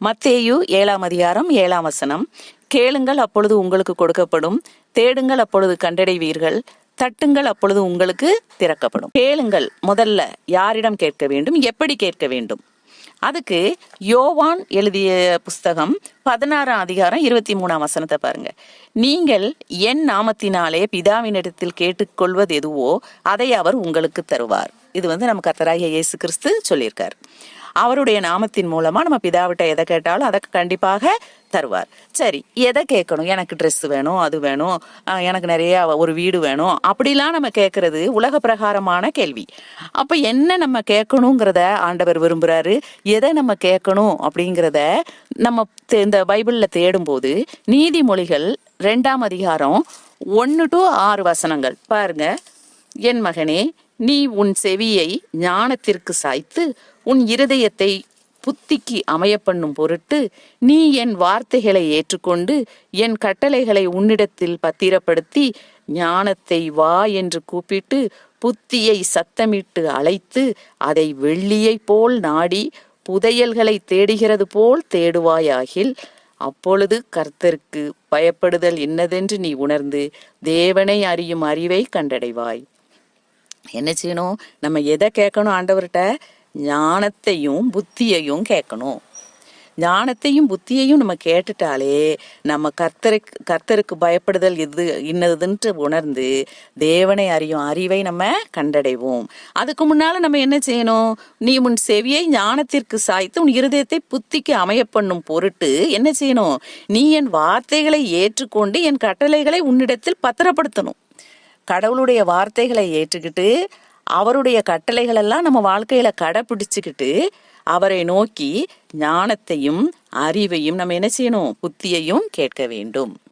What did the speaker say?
மத்தேயு 7ஆம் அதிகாரம் 7ஆம் வசனம். கேளுங்கள், அப்பொழுது உங்களுக்கு கொடுக்கப்படும். தேடுங்கள், அப்பொழுது கண்டடைவீர்கள். தட்டுங்கள், அப்பொழுது உங்களுக்கு திறக்கப்படும். கேளுங்கள், முதல்ல யாரிடம் கேட்க வேண்டும், எப்படி கேட்க வேண்டும்? அதுக்கு யோவான் எழுதிய புஸ்தகம் 16ஆம் அதிகாரம் 23ஆம் வசனத்தை பாருங்க. நீங்கள் என் நாமத்தினாலே பிதாவினிடத்தில் கேட்டுக்கொள்வது எதுவோ அதை அவர் உங்களுக்கு தருவார். இது நம்ம கர்த்தராகிய இயேசு கிறிஸ்து சொல்லியிருக்கார். அவருடைய நாமத்தின் மூலமா நம்ம பிதாவிட்ட எதை கேட்டாலும் அதை கண்டிப்பாக தருவார். சரி, எதை கேட்கணும்? எனக்கு ட்ரெஸ் வேணும், அது வேணும், எனக்கு நிறைய ஒரு வீடு வேணும், அப்படிலாம் நம்ம கேட்கறது உலக பிரகாரமான கேள்வி. அப்ப என்ன நம்ம கேட்கணுங்கிறத ஆண்டவர் விரும்புறாரு. எதை நம்ம கேட்கணும் அப்படிங்கிறத நம்ம இந்த பைபிள்ல தேடும்போது நீதிமொழிகள் 2ஆம் அதிகாரம் 1 to 6 வசனங்கள் பாருங்க. என் மகனே, நீ உன் செவியை ஞானத்திற்கு சாய்த்து உன் இருதயத்தை புத்திக்கு அமைய பண்ணும் பொருட்டு நீ என் வார்த்தைகளை ஏற்றுக்கொண்டு என் கட்டளைகளை உன்னிடத்தில் பத்திரப்படுத்தி ஞானத்தை வா என்று கூப்பிட்டு புத்தியை சத்தமிட்டு அழைத்து அதை வெள்ளியை போல் நாடி புதையல்களை தேடுகிறது போல் தேடுவாயாகில் அப்பொழுது கர்த்தருக்கு பயப்படுதல் என்னதென்று நீ உணர்ந்து தேவனை அறியும் அறிவை கண்டடைவாய். என்ன செய்யணும்? நம்ம எதை கேட்கணும்? ஆண்டவர்கிட்ட ஞானத்தையும் புத்தியையும் கேட்கணும். ஞானத்தையும் புத்தியையும் நம்ம கேட்டுட்டாலே நம்ம கர்த்தருக்கு பயப்படுதல் எது இன்னதுன்ட்டு உணர்ந்து தேவனை அறியும் அறிவை நம்ம கண்டடைவோம். அதுக்கு முன்னால நம்ம என்ன செய்யணும்? நீ உன் செவியை ஞானத்திற்கு சாய்த்து உன் இருதயத்தை புத்திக்கு அமைய பண்ணும் பொருட்டு என்ன செய்யணும்? நீ என் வார்த்தைகளை ஏற்றுக்கொண்டு என் கட்டளைகளை உன்னிடத்தில் பத்திரப்படுத்தணும். கடவுளுடைய வார்த்தைகளை ஏற்றுக்கிட்டு அவருடைய கட்டளைகள் எல்லாம் நம்ம வாழ்க்கையில கடைபிடிச்சுக்கிட்டு அவரை நோக்கி ஞானத்தையும் அறிவையும் நம்ம என்ன செய்யணும்? புத்தியையும் கேட்க வேண்டும்.